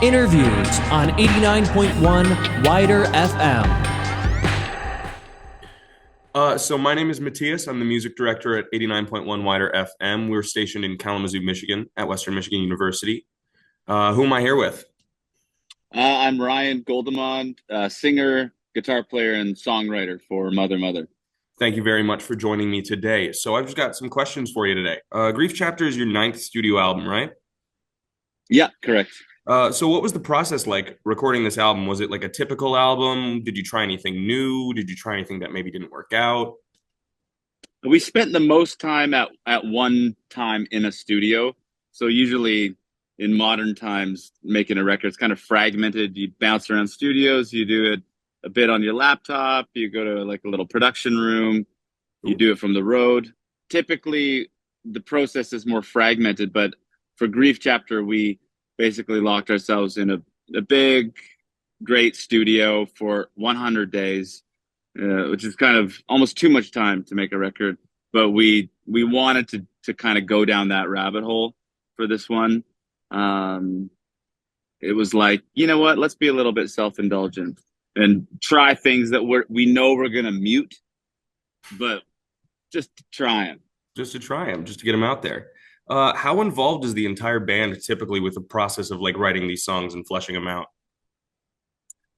Interviews on 89.1 WIDR FM. So my name is Matias. I'm the music director at 89.1 WIDR FM. We're stationed in Kalamazoo, Michigan at Western Michigan University. Who am I here with? I'm Ryan Goldemond, singer, guitar player, and songwriter for Mother Mother. Thank you very much for joining me today. So I've just got some questions for you today. Grief Chapter is your ninth studio album, right? Yeah, correct. So what was the process like recording this album? Was it like a typical album? Did you try anything new? Did you try anything that maybe didn't work out? We spent the most time at one time in a studio. So usually in modern times, making a record, it's kind of fragmented. You bounce around studios, you do it a bit on your laptop, you go to like a little production room, you do it from the road. Typically, the process is more fragmented, but for Grief Chapter, we basically locked ourselves in a big, great studio for 100 days, which is kind of almost too much time to make a record. But we wanted to kind of go down that rabbit hole for this one. It was like, you know what, let's be a little bit self-indulgent and try things that we know we're going to mute, but just to try them. Just to try them, just to get them out there. How involved is the entire band typically with the process of like writing these songs and fleshing them out?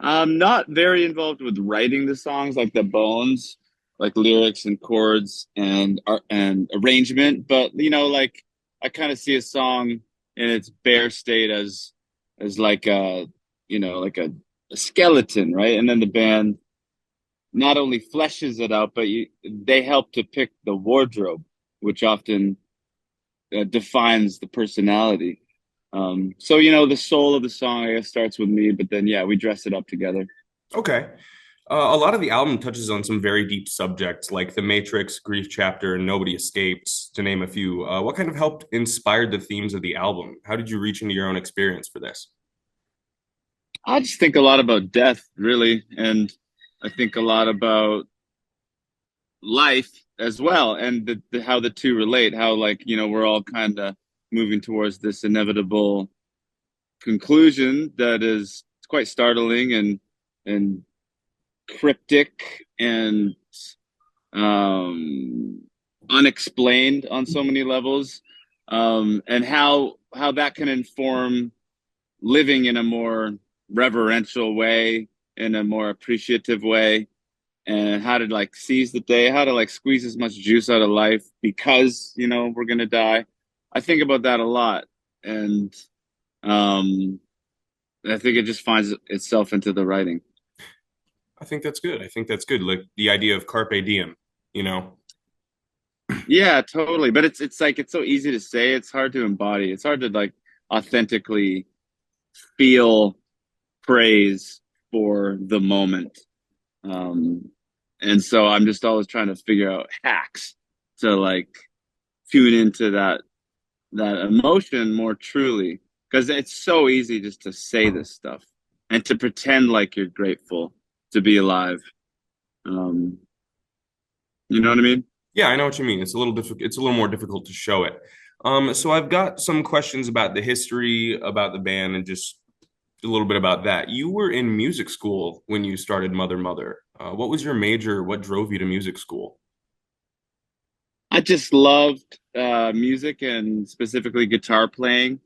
I'm not very involved with writing the songs, like the bones, like lyrics and chords and arrangement. But like I kind of see a song in its bare state as like a a skeleton, right? And then the band not only fleshes it out, but they help to pick the wardrobe, which often defines the personality. So the soul of the song, I guess, starts with me, but then we dress it up together. Okay. A lot of the album touches on some very deep subjects like The Matrix, Grief Chapter, and Nobody Escapes, to name a few. What kind of helped inspire the themes of the album? How did you reach into your own experience for this? I just think a lot about death, really, and I think a lot about life as well, and how the two relate. How we're all kind of moving towards this inevitable conclusion that is quite startling and cryptic and unexplained on so many levels, and how that can inform living in a more reverential way, in a more appreciative way, and how to like seize the day, how to like squeeze as much juice out of life because we're gonna die. I think about that a lot, and I think it just finds itself into the writing. I think that's good. I think that's good. Like the idea of carpe diem, you know? Yeah, totally. But it's like it's so easy to say, it's hard to embody. It's hard to like authentically feel praise for the moment. And so I'm just always trying to figure out hacks to like tune into that emotion more truly, because it's so easy just to say this stuff and to pretend like you're grateful to be alive. You know what I mean? Yeah, I know what you mean. It's a little difficult. It's a little more difficult to show it. So I've got some questions about the history, about the band, and just a little bit about that. You were in music school when you started Mother Mother. What was your major? What drove you to music school? I just loved music and specifically guitar playing.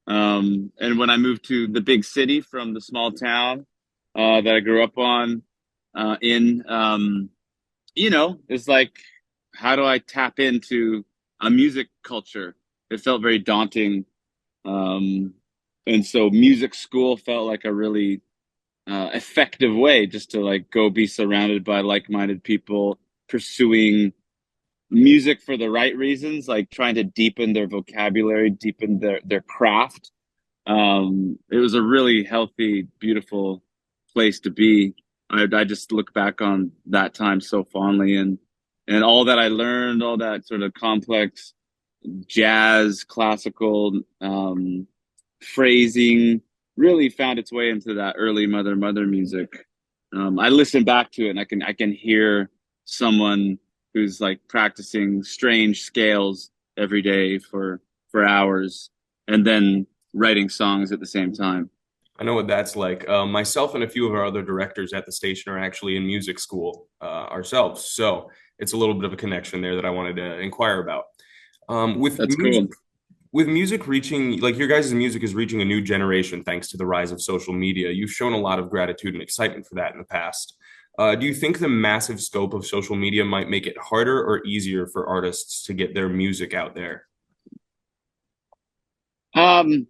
And when I moved to the big city from the small town that I grew up it's like, how do I tap into a music culture? It felt very daunting. And so music school felt like a really effective way just to like go be surrounded by like-minded people pursuing music for the right reasons, like trying to deepen their vocabulary, deepen their craft. It was a really healthy, beautiful place to be. I just look back on that time so fondly, and all that I learned, all that sort of complex jazz, classical phrasing really found its way into that early Mother Mother music. I listen back to it and I can hear someone who's like practicing strange scales every day for hours and then writing songs at the same time. I know what that's like. Myself and a few of our other directors at the station are actually in music school ourselves, so it's a little bit of a connection there that I wanted to inquire about. With That's cool. music reaching, like your guys' music is reaching a new generation thanks to the rise of social media. You've shown a lot of gratitude and excitement for that in the past. Do you think the massive scope of social media might make it harder or easier for artists to get their music out there? Um,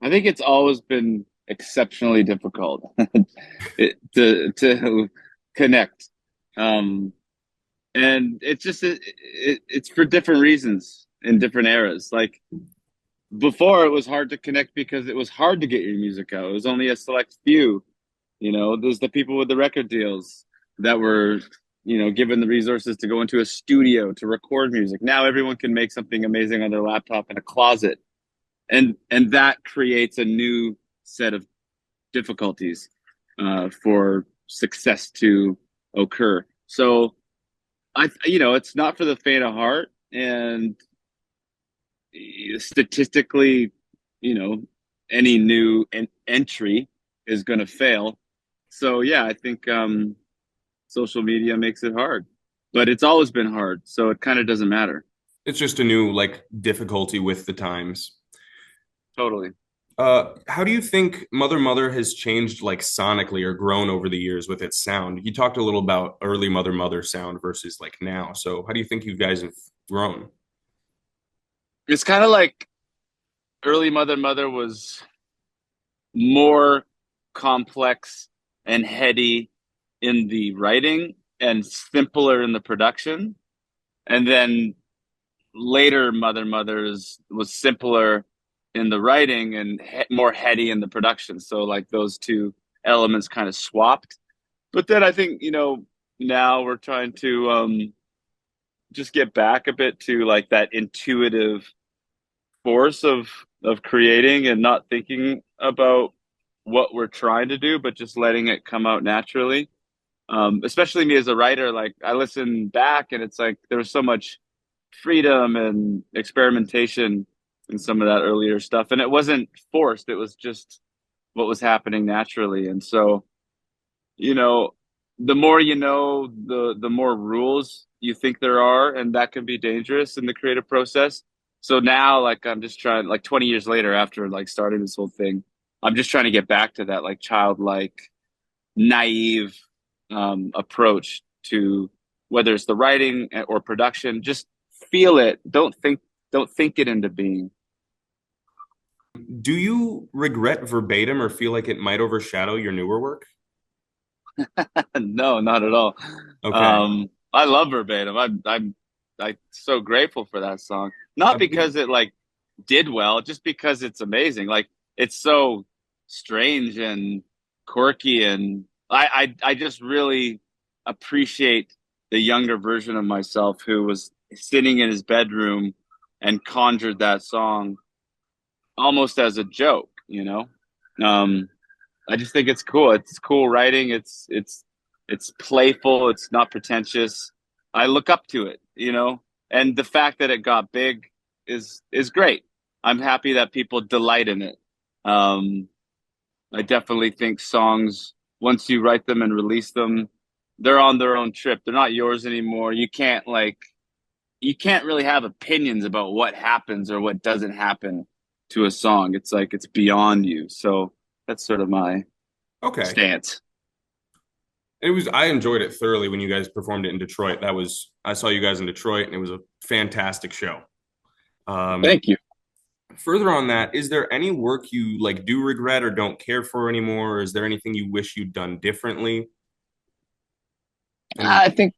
I think it's always been exceptionally difficult to connect. Um, and it's just it's for different reasons in different eras. Like before, it was hard to connect because it was hard to get your music out. It was only a select few. There's the people with the record deals that were, given the resources to go into a studio to record music. Now everyone can make something amazing on their laptop in a closet, and that creates a new set of difficulties for success to occur. So it's not for the faint of heart, and statistically, you know, any new entry is going to fail. So yeah, I think social media makes it hard, but it's always been hard, so it kind of doesn't matter. It's just a new like difficulty with the times. Totally. How do you think Mother Mother has changed like sonically or grown over the years with its sound? You talked a little about early Mother Mother sound versus like now. So how do you think you guys have grown? It's kind of like early Mother Mother was more complex and heady in the writing and simpler in the production. And then later Mother Mothers was simpler in the writing and more heady in the production. So like those two elements kind of swapped. But then I think, now we're trying to just get back a bit to like that intuitive force of creating and not thinking about what we're trying to do, but just letting it come out naturally. Especially me as a writer, like I listen back and it's like there was so much freedom and experimentation in some of that earlier stuff, and it wasn't forced. It was just what was happening naturally. And so, you know, the more the more rules you think there are, and that can be dangerous in the creative process. So now, like I'm just trying, like 20 years later, after like starting this whole thing, I'm just trying to get back to that like childlike, naive approach to whether it's the writing or production. Just feel it. Don't think it into being. Do you regret Verbatim or feel like it might overshadow your newer work? No, not at all. Okay. I love Verbatim. I'm so grateful for that song. Not I believe because it like did well, just because it's amazing. Like it's so strange and quirky, and I just really appreciate the younger version of myself who was sitting in his bedroom and conjured that song almost as a joke. Um, I just think it's cool. It's cool writing. It's playful. It's not pretentious. I look up to it, and the fact that it got big is great. I'm happy that people delight in it. Um, I definitely think songs, once you write them and release them, they're on their own trip. They're not yours anymore. You can't really have opinions about what happens or what doesn't happen to a song. It's like it's beyond you. So that's sort of my okay. stance. I enjoyed it thoroughly when you guys performed it in Detroit. I saw you guys in Detroit and it was a fantastic show. Um, Thank you. Further on that, is there any work you like do regret or don't care for anymore? Or is there anything you wish you'd done differently? And I think,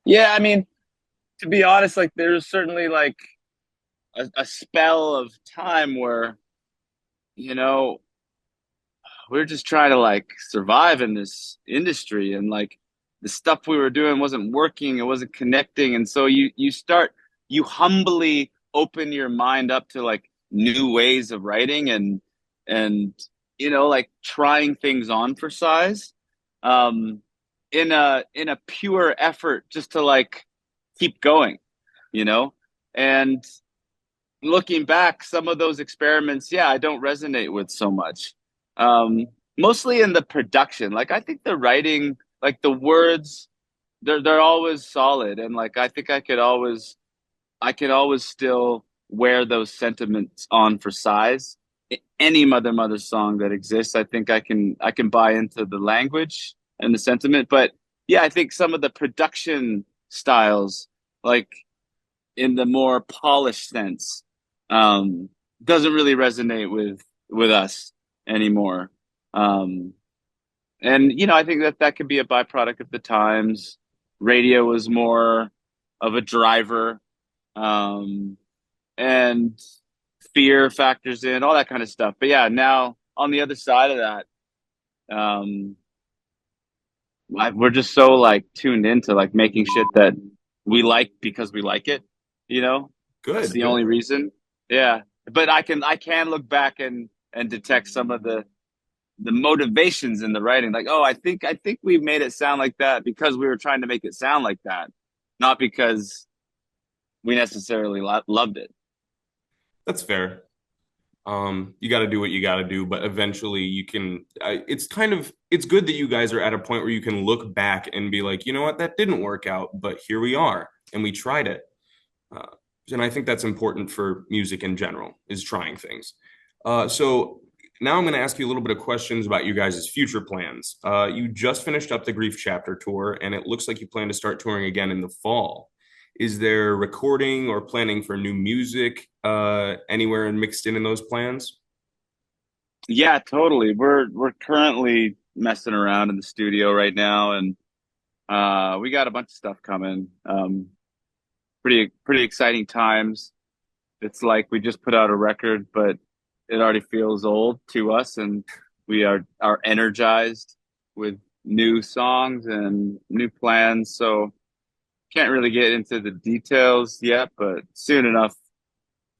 yeah, I mean, to be honest, like there's certainly like a spell of time where, you know, we are just trying to like survive in this industry, and like the stuff we were doing wasn't working, it wasn't connecting. And so you humbly open your mind up to like new ways of writing, and like trying things on for size, um in a pure effort just to like keep going, you know and looking back, some of those experiments, yeah, I don't resonate with so much. Mostly in the production. Like I think the writing, like the words, they're always solid, and like I think I could always still wear those sentiments on for size. Any Mother song that exists, I think I can buy into the language and the sentiment. But yeah, I think some of the production styles, like in the more polished sense, um, doesn't really resonate with us anymore. Um, and you know, I think that that could be a byproduct of the times. Radio was more of a driver, um, and fear factors in all that kind of stuff. But yeah, now on the other side of that, um, we're just so like tuned into like making shit that we like because we like it. You know, that's Good, the good. only reason. Yeah, but I can look back and detect some of the motivations in the writing. Like, oh, I think we made it sound like that because we were trying to make it sound like that, not because we necessarily loved it. That's fair. You got to do what you got to do, but eventually you can. It's good that you guys are at a point where you can look back and be like, you know what, that didn't work out, but here we are, and we tried it. Uh, and I think that's important for music in general, is trying things. So now I'm going to ask you a little bit of questions about you guys' future plans. You just finished up the Grief Chapter tour, and it looks like you plan to start touring again in the fall. Is there recording or planning for new music anywhere and mixed in those plans? Yeah, totally. We're currently messing around in the studio right now, and we got a bunch of stuff coming. Pretty exciting times. It's like we just put out a record, but it already feels old to us, and we are energized with new songs and new plans. So can't really get into the details yet, but soon enough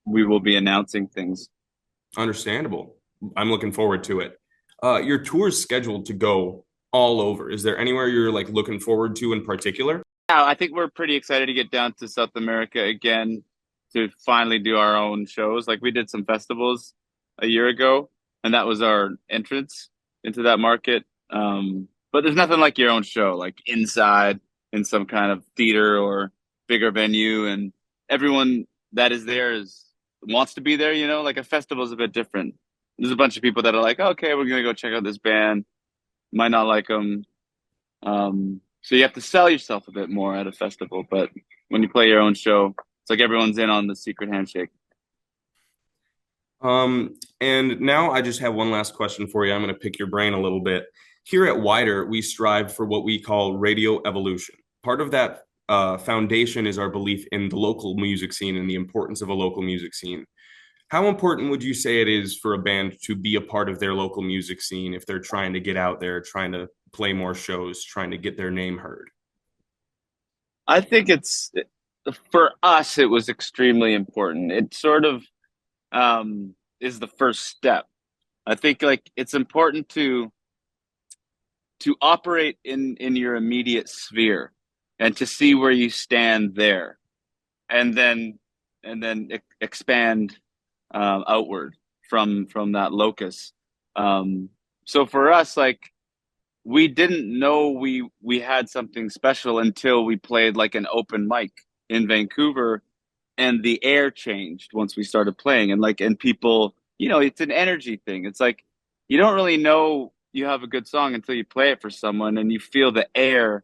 we will be announcing things. Understandable. I'm looking forward to it. Your tour's scheduled to go all over. Is there anywhere you're like looking forward to in particular? Yeah, I think we're pretty excited to get down to South America again to finally do our own shows. Like we did some festivals a year ago, and that was our entrance into that market. But there's nothing like your own show, like inside in some kind of theater or bigger venue, and everyone that is there is wants to be there. You know, like a festival is a bit different. There's a bunch of people that are like, okay, we're gonna go check out this band. Might not like them. So you have to sell yourself a bit more at a festival, but when you play your own show, it's like everyone's in on the secret handshake. And now I just have one last question for you. I'm going to pick your brain a little bit. Here at WIDR, we strive for what we call radio evolution. Part of that foundation is our belief in the local music scene and the importance of a local music scene. How important would you say it is for a band to be a part of their local music scene if they're trying to get out there, trying to play more shows, trying to get their name heard? I think it's for us, it was extremely important. It sort of is the first step. I think like it's important to operate in your immediate sphere and to see where you stand there, and then expand outward from that locus. So for us, like we didn't know we had something special until we played like an open mic in Vancouver, and the air changed once we started playing, and like and people, you know, it's an energy thing. It's like you don't really know you have a good song until you play it for someone and you feel the air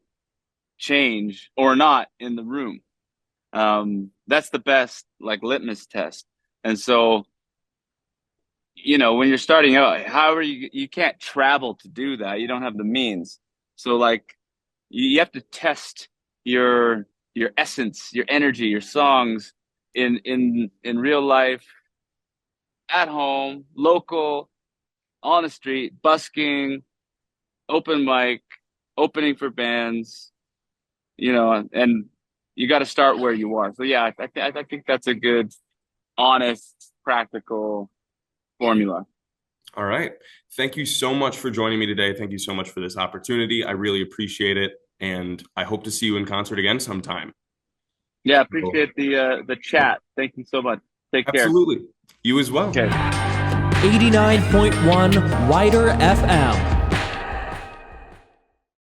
change or not in the room. That's the best like litmus test. And so, you know, when you're starting out, however you can't travel to do that. You don't have the means. So like you have to test your essence, your energy, your songs in real life, at home, local, on the street, busking, open mic, opening for bands, you know, and you got to start where you are. So yeah, I think that's a good, honest, practical formula. All right. Thank you so much for joining me today. Thank you so much for this opportunity. I really appreciate it. And I hope to see you in concert again sometime. Yeah, So, appreciate the chat. Thank you so much. Take care. absolutely. You as well. Okay. 89.1 WIDR FM.